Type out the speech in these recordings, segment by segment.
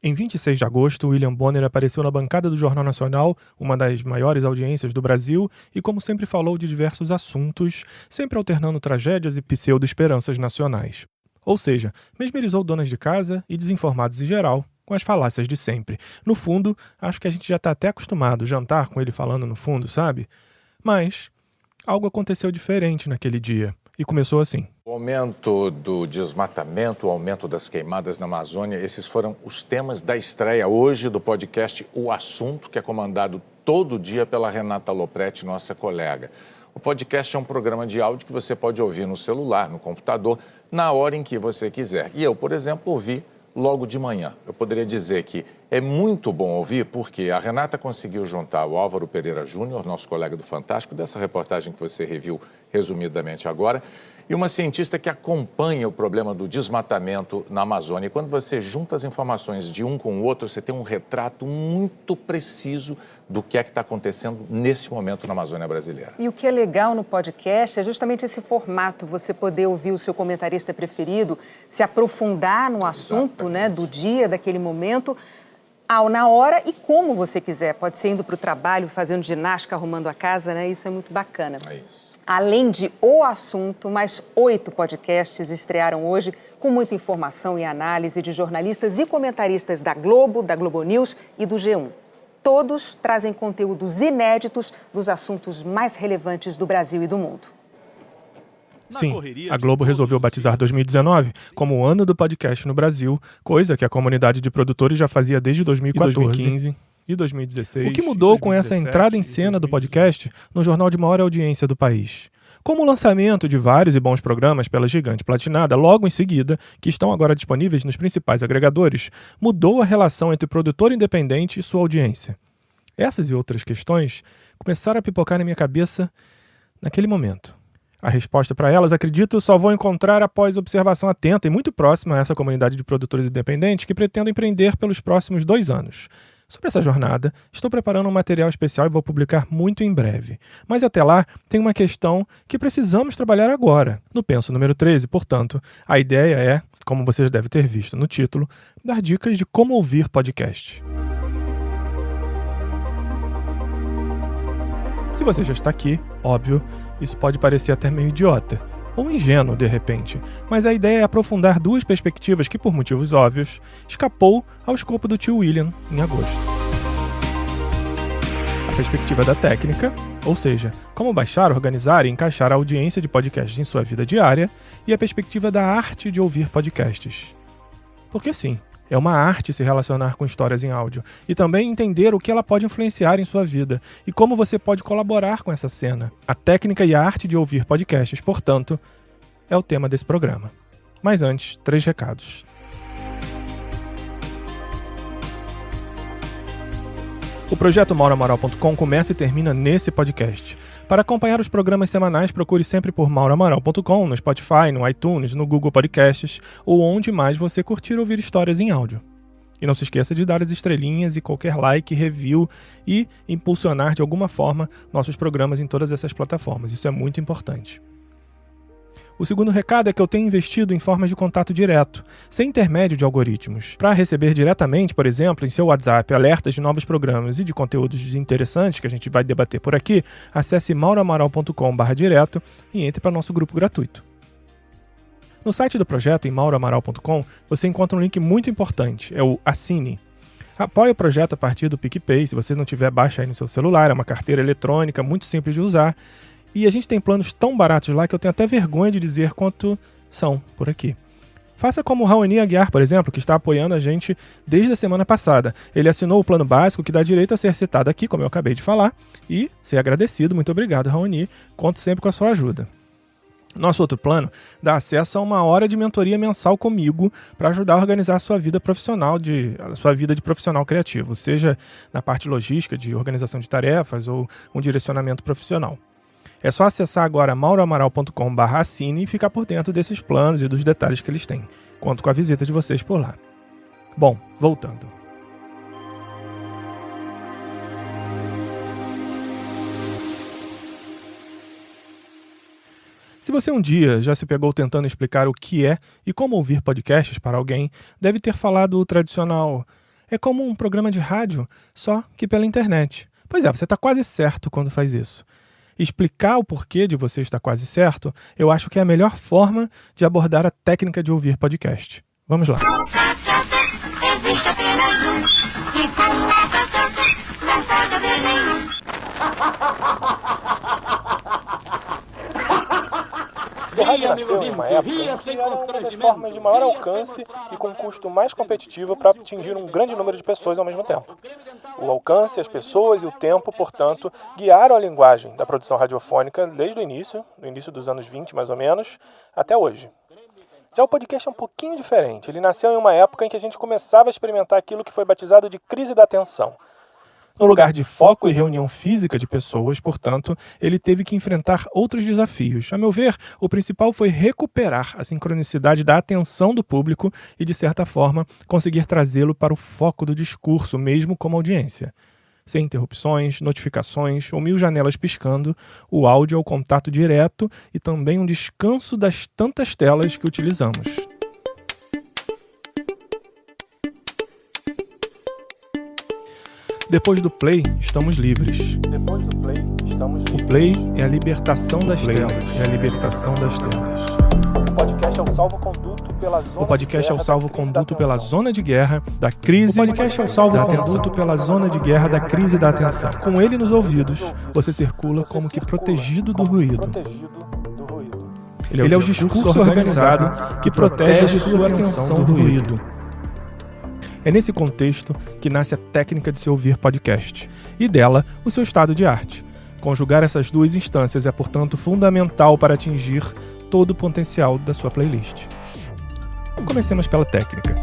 Em 26 de agosto, William Bonner apareceu na bancada do Jornal Nacional, uma das maiores audiências do Brasil, e como sempre falou de diversos assuntos, sempre alternando tragédias e pseudo-esperanças nacionais. Ou seja, mesmerizou donas de casa e desinformados em geral, com as falácias de sempre. No fundo, acho que a gente já está até acostumado a jantar com ele falando no fundo, sabe? Mas algo aconteceu diferente naquele dia, e começou assim. O aumento do desmatamento, o aumento das queimadas na Amazônia, esses foram os temas da estreia hoje do podcast O Assunto, que é comandado todo dia pela Renata Lopretti, nossa colega. O podcast é um programa de áudio que você pode ouvir no celular, no computador, na hora em que você quiser. E eu, por exemplo, ouvi logo de manhã. Eu poderia dizer que é muito bom ouvir porque a Renata conseguiu juntar o Álvaro Pereira Júnior, nosso colega do Fantástico, dessa reportagem que você reviu resumidamente agora, e uma cientista que acompanha o problema do desmatamento na Amazônia. E quando você junta as informações de um com o outro, você tem um retrato muito preciso do que é que está acontecendo nesse momento na Amazônia brasileira. E o que é legal no podcast é justamente esse formato, você poder ouvir o seu comentarista preferido, se aprofundar no assunto, né, do dia, daquele momento, na hora e como você quiser. Pode ser indo para o trabalho, fazendo ginástica, arrumando a casa, né? Isso é muito bacana. É isso. Além de O Assunto, mais 8 podcasts estrearam hoje com muita informação e análise de jornalistas e comentaristas da Globo, da Globo News e do G1. Todos trazem conteúdos inéditos dos assuntos mais relevantes do Brasil e do mundo. Sim, a Globo resolveu batizar 2019 como o ano do podcast no Brasil, coisa que a comunidade de produtores já fazia desde 2014. 2015. E 2016. O que mudou com essa entrada em cena do podcast no jornal de maior audiência do país? Como o lançamento de vários e bons programas pela gigante Platinada logo em seguida, que estão agora disponíveis nos principais agregadores, mudou a relação entre o produtor independente e sua audiência. Essas e outras questões começaram a pipocar na minha cabeça naquele momento. A resposta para elas, acredito, só vou encontrar após observação atenta e muito próxima a essa comunidade de produtores independentes que pretendo empreender pelos próximos 2 anos. Sobre essa jornada, estou preparando um material especial e vou publicar muito em breve. Mas até lá, tem uma questão que precisamos trabalhar agora. No Penso número 13, portanto, a ideia é, como vocês devem ter visto no título, dar dicas de como ouvir podcast. Se você já está aqui, óbvio, isso pode parecer até meio idiota, ou ingênuo de repente, mas a ideia é aprofundar 2 perspectivas que, por motivos óbvios, escapou ao escopo do tio William em agosto. A perspectiva da técnica, ou seja, como baixar, organizar e encaixar a audiência de podcasts em sua vida diária, e a perspectiva da arte de ouvir podcasts. Porque sim, é uma arte se relacionar com histórias em áudio e também entender o que ela pode influenciar em sua vida e como você pode colaborar com essa cena. A técnica e a arte de ouvir podcasts, portanto, é o tema desse programa. Mas antes, 3 recados. O projeto mauramaral.com começa e termina nesse podcast. Para acompanhar os programas semanais, procure sempre por mauramaral.com, no Spotify, no iTunes, no Google Podcasts ou onde mais você curtir ouvir histórias em áudio. E não se esqueça de dar as estrelinhas e qualquer like, review e impulsionar de alguma forma nossos programas em todas essas plataformas. Isso é muito importante. O segundo recado é que eu tenho investido em formas de contato direto, sem intermédio de algoritmos. Para receber diretamente, por exemplo, em seu WhatsApp, alertas de novos programas e de conteúdos interessantes que a gente vai debater por aqui, acesse mauramaral.com/direto e entre para nosso grupo gratuito. No site do projeto, em mauramaral.com, você encontra um link muito importante, é o Assine. Apoie o projeto a partir do PicPay, se você não tiver, baixa aí no seu celular, é uma carteira eletrônica muito simples de usar. E a gente tem planos tão baratos lá que eu tenho até vergonha de dizer quanto são por aqui. Faça como o Raoni Aguiar, por exemplo, que está apoiando a gente desde a semana passada. Ele assinou o plano básico que dá direito a ser citado aqui, como eu acabei de falar, e ser agradecido. Muito obrigado, Raoni. Conto sempre com a sua ajuda. Nosso outro plano dá acesso a 1 hora de mentoria mensal comigo para ajudar a organizar a sua vida profissional, a sua vida de profissional criativo, seja na parte logística, de organização de tarefas ou um direcionamento profissional. É só acessar agora mauramaral.com/assine e ficar por dentro desses planos e dos detalhes que eles têm. Conto com a visita de vocês por lá. Bom, voltando. Se você um dia já se pegou tentando explicar o que é e como ouvir podcasts para alguém, deve ter falado o tradicional É como um programa de rádio, só que pela internet. Pois é, você está quase certo quando faz isso. Explicar o porquê de você estar quase certo, eu acho que é a melhor forma de abordar a técnica de ouvir podcast. Vamos lá. Existe apenas um, e com essa certa, não pode haver nenhum. O rádio nasceu em uma época em que era uma das formas de maior alcance e com um custo mais competitivo para atingir um grande número de pessoas ao mesmo tempo. O alcance, as pessoas e o tempo, portanto, guiaram a linguagem da produção radiofônica desde o início, no início dos anos 20 mais ou menos, até hoje. Já o podcast é um pouquinho diferente. Ele nasceu em uma época em que a gente começava a experimentar aquilo que foi batizado de crise da atenção. No lugar de foco e reunião física de pessoas, portanto, ele teve que enfrentar outros desafios. A meu ver, o principal foi recuperar a sincronicidade da atenção do público e, de certa forma, conseguir trazê-lo para o foco do discurso, mesmo como audiência. Sem interrupções, notificações ou 1000 janelas piscando, o áudio é o contato direto e também um descanso das tantas telas que utilizamos. Depois do play, estamos livres. Depois do play, estamos livres. O play é a libertação das telas. É a libertação das telas. O podcast é o salvo-conduto pela zona O podcast é o salvo-conduto pela atenção. zona de guerra da crise. O podcast é o salvo-conduto pela zona de guerra da crise da atenção. Com ele nos ouvidos, você circula como que protegido do ruído. Protegido do ruído. Ele é o discurso organizado que protege sua atenção do ruído. É nesse contexto que nasce a técnica de se ouvir podcast, e dela, o seu estado de arte. Conjugar essas duas instâncias é, portanto, fundamental para atingir todo o potencial da sua playlist. Comecemos pela técnica.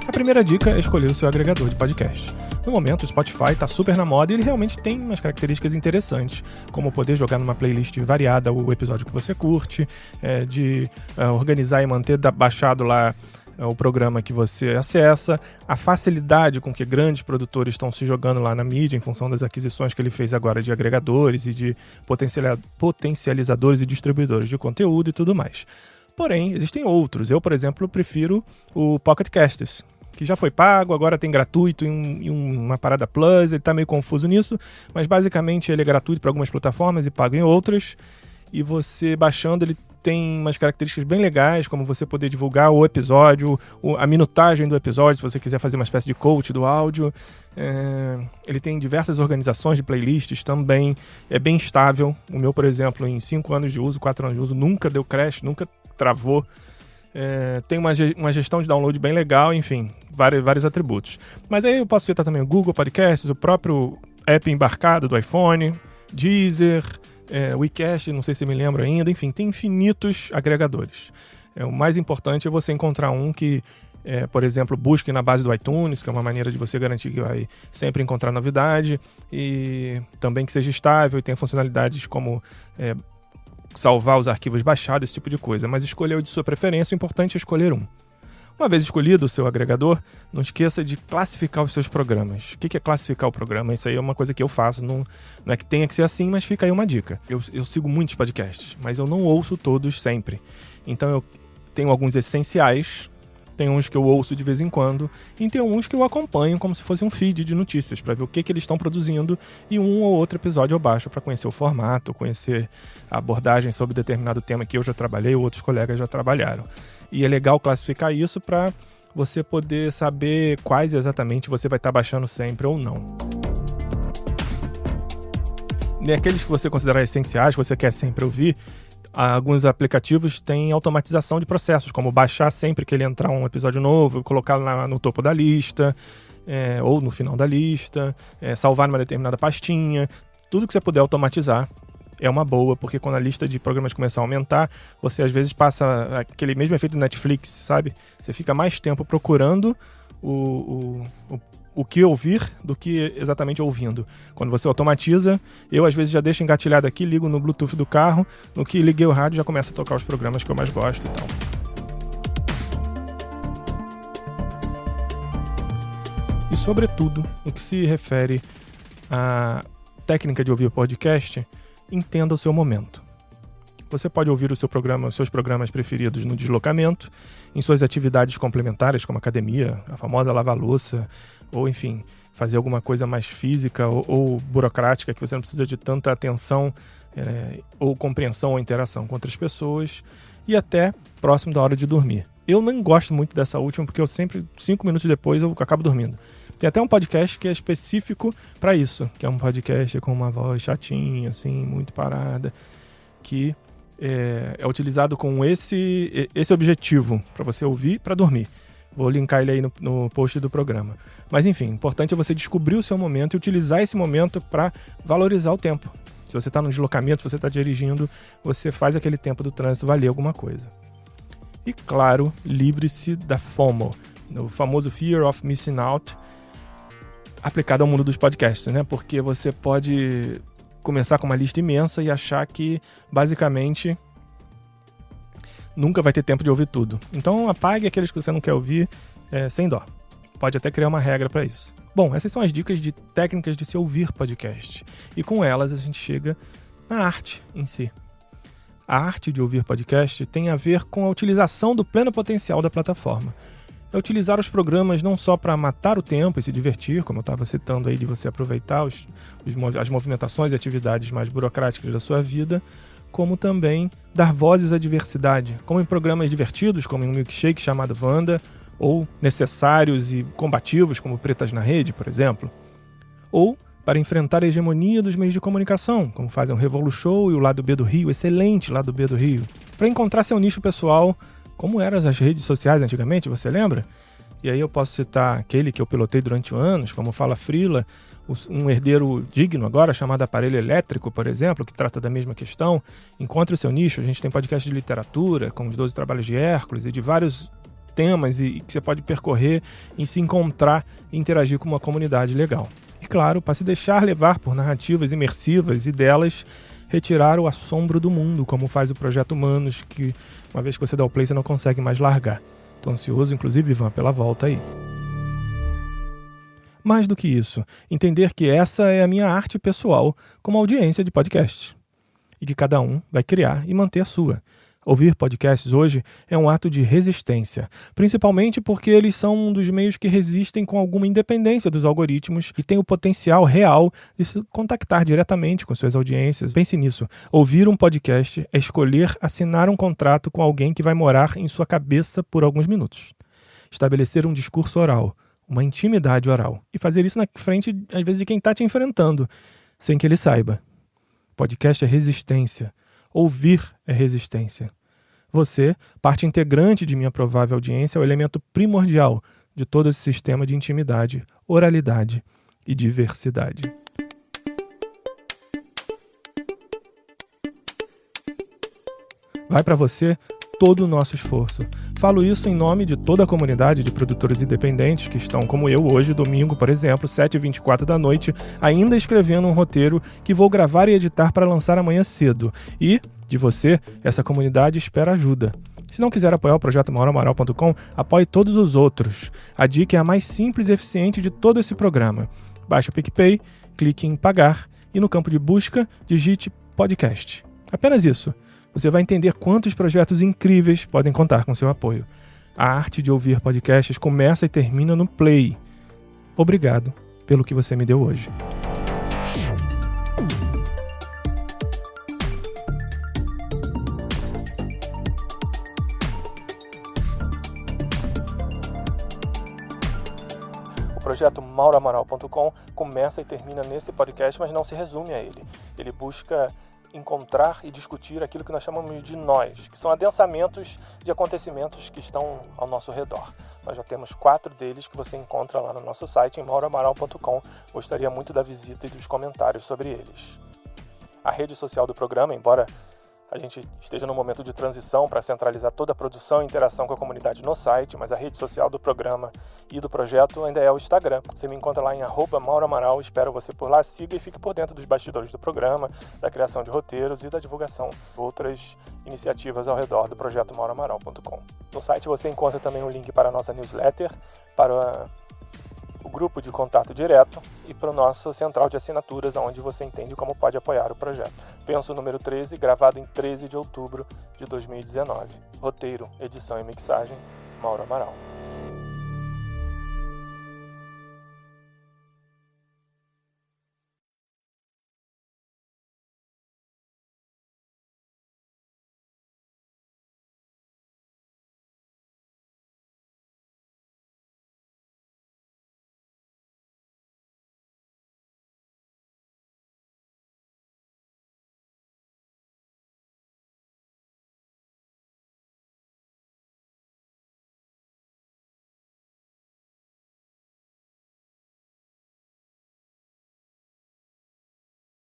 A primeira dica é escolher o seu agregador de podcast. No momento, o Spotify está super na moda e ele realmente tem umas características interessantes, como poder jogar numa playlist variada o episódio que você curte, de organizar e manter baixado lá o programa que você acessa, a facilidade com que grandes produtores estão se jogando lá na mídia em função das aquisições que ele fez agora de agregadores e de potencializadores e distribuidores de conteúdo e tudo mais. Porém, existem outros. Eu, por exemplo, prefiro o Pocket Casts, que já foi pago, agora tem gratuito em uma parada Plus, ele está meio confuso nisso, mas basicamente ele é gratuito para algumas plataformas e pago em outras, e você baixando ele tem umas características bem legais, como você poder divulgar o episódio, a minutagem do episódio, se você quiser fazer uma espécie de coach do áudio. Ele tem diversas organizações de playlists também, é bem estável. O meu, por exemplo, em 5 anos de uso, 4 anos de uso, nunca deu crash, nunca travou. Tem uma gestão de download bem legal, enfim, vários atributos. Mas aí eu posso citar também o Google Podcasts, o próprio app embarcado do iPhone, Deezer, WeCast, não sei se me lembro ainda, enfim, tem infinitos agregadores. O mais importante é você encontrar um que, por exemplo, busque na base do iTunes, que é uma maneira de você garantir que vai sempre encontrar novidade, e também que seja estável e tenha funcionalidades como salvar os arquivos baixados, esse tipo de coisa. Mas escolher o de sua preferência, o importante é escolher um. Uma vez escolhido o seu agregador, não esqueça de classificar os seus programas. O que é classificar o programa? Isso aí é uma coisa que eu faço, não é que tenha que ser assim, mas fica aí uma dica. Eu sigo muitos podcasts, mas eu não ouço todos sempre. Então eu tenho alguns essenciais, tem uns que eu ouço de vez em quando, e tem uns que eu acompanho como se fosse um feed de notícias, para ver o que eles estão produzindo, e um ou outro episódio eu baixo para conhecer o formato, conhecer a abordagem sobre determinado tema que eu já trabalhei ou outros colegas já trabalharam. E é legal classificar isso para você poder saber quais exatamente você vai estar baixando sempre ou não. Aqueles que você considerar essenciais, que você quer sempre ouvir, alguns aplicativos têm automatização de processos, como baixar sempre que ele entrar um episódio novo, colocar no topo da lista, ou no final da lista, salvar numa determinada pastinha. Tudo que você puder automatizar é uma boa, porque quando a lista de programas começar a aumentar, você às vezes passa aquele mesmo efeito do Netflix, sabe? Você fica mais tempo procurando o que ouvir do que exatamente ouvindo. Quando você automatiza, eu às vezes já deixo engatilhado aqui, ligo no Bluetooth do carro, no que liguei o rádio já começa a tocar os programas que eu mais gosto e tal. E sobretudo, no que se refere à técnica de ouvir o podcast, entenda o seu momento. Você pode ouvir os seus programas preferidos no deslocamento, em suas atividades complementares, como academia, a famosa lava-louça, ou enfim, fazer alguma coisa mais física ou burocrática, que você não precisa de tanta atenção ou compreensão ou interação com outras pessoas, e até próximo da hora de dormir. Eu não gosto muito dessa última, porque eu sempre, 5 minutos depois, eu acabo dormindo. Tem até um podcast que é específico para isso, que é um podcast com uma voz chatinha, assim, muito parada, que é utilizado com esse objetivo, para você ouvir para dormir. Vou linkar ele aí no post do programa. Mas enfim, o importante é você descobrir o seu momento e utilizar esse momento para valorizar o tempo. Se você está no deslocamento, se você está dirigindo, você faz aquele tempo do trânsito valer alguma coisa. E claro, livre-se da FOMO, o famoso Fear of Missing Out, aplicado ao mundo dos podcasts, né? Porque você pode começar com uma lista imensa e achar que, basicamente, nunca vai ter tempo de ouvir tudo. Então, apague aqueles que você não quer ouvir sem dó. Pode até criar uma regra para isso. Bom, essas são as dicas de técnicas de se ouvir podcast. E com elas a gente chega na arte em si. A arte de ouvir podcast tem a ver com a utilização do pleno potencial da plataforma. É utilizar os programas não só para matar o tempo e se divertir, como eu estava citando aí, de você aproveitar as movimentações e atividades mais burocráticas da sua vida, como também dar vozes à diversidade, como em programas divertidos, como em um milkshake chamado Wanda, ou necessários e combativos, como Pretas na Rede, por exemplo. Ou para enfrentar a hegemonia dos meios de comunicação, como fazem o Revolu Show e o Lado B do Rio, excelente Lado B do Rio. Para encontrar seu nicho pessoal, como eram as redes sociais antigamente, você lembra? E aí eu posso citar aquele que eu pilotei durante anos, como Fala Frila, um herdeiro digno agora, chamado Aparelho Elétrico, por exemplo, que trata da mesma questão. Encontre o seu nicho. A gente tem podcast de literatura, como os 12 Trabalhos de Hércules, e de vários temas e que você pode percorrer e se encontrar e interagir com uma comunidade legal. E claro, para se deixar levar por narrativas imersivas e delas retirar o assombro do mundo, como faz o Projeto Humanos, que uma vez que você dá o play, você não consegue mais largar. Estou ansioso, inclusive, Ivan, pela volta aí. Mais do que isso, entender que essa é a minha arte pessoal como audiência de podcast. E que cada um vai criar e manter a sua. Ouvir podcasts hoje é um ato de resistência, principalmente porque eles são um dos meios que resistem com alguma independência dos algoritmos e têm o potencial real de se contactar diretamente com suas audiências. Pense nisso. Ouvir um podcast é escolher assinar um contrato com alguém que vai morar em sua cabeça por alguns minutos. Estabelecer um discurso oral, uma intimidade oral, e fazer isso na frente, às vezes, de quem está te enfrentando, sem que ele saiba. Podcast é resistência. Ouvir é resistência. Você, parte integrante de minha provável audiência, é o elemento primordial de todo esse sistema de intimidade, oralidade e diversidade. Vai para você todo o nosso esforço. Falo isso em nome de toda a comunidade de produtores independentes que estão, como eu, hoje, domingo, por exemplo, 7h24 da noite, ainda escrevendo um roteiro que vou gravar e editar para lançar amanhã cedo. E, de você, essa comunidade espera ajuda. Se não quiser apoiar o projeto mauramaral.com, apoie todos os outros. A dica é a mais simples e eficiente de todo esse programa. Baixe o PicPay, clique em pagar e no campo de busca, digite podcast. Apenas isso. Você vai entender quantos projetos incríveis podem contar com seu apoio. A arte de ouvir podcasts começa e termina no Play. Obrigado pelo que você me deu hoje. O projeto mauramaral.com começa e termina nesse podcast, mas não se resume a ele. Ele busca encontrar e discutir aquilo que nós chamamos de nós, que são adensamentos de acontecimentos que estão ao nosso redor. Nós já temos 4 deles que você encontra lá no nosso site, em mauramaral.com. Gostaria muito da visita e dos comentários sobre eles. A rede social do programa, embora a gente esteja num momento de transição para centralizar toda a produção e interação com a comunidade no site, mas a rede social do programa e do projeto ainda é o Instagram. Você me encontra lá em @mauramaral, espero você por lá, siga e fique por dentro dos bastidores do programa, da criação de roteiros e da divulgação de outras iniciativas ao redor do projeto mauramaral.com. No site você encontra também um link para a nossa newsletter, para o grupo de contato direto e para o nosso central de assinaturas, onde você entende como pode apoiar o projeto. Penso número 13, gravado em 13 de outubro de 2019. Roteiro, edição e mixagem, Mauro Amaral.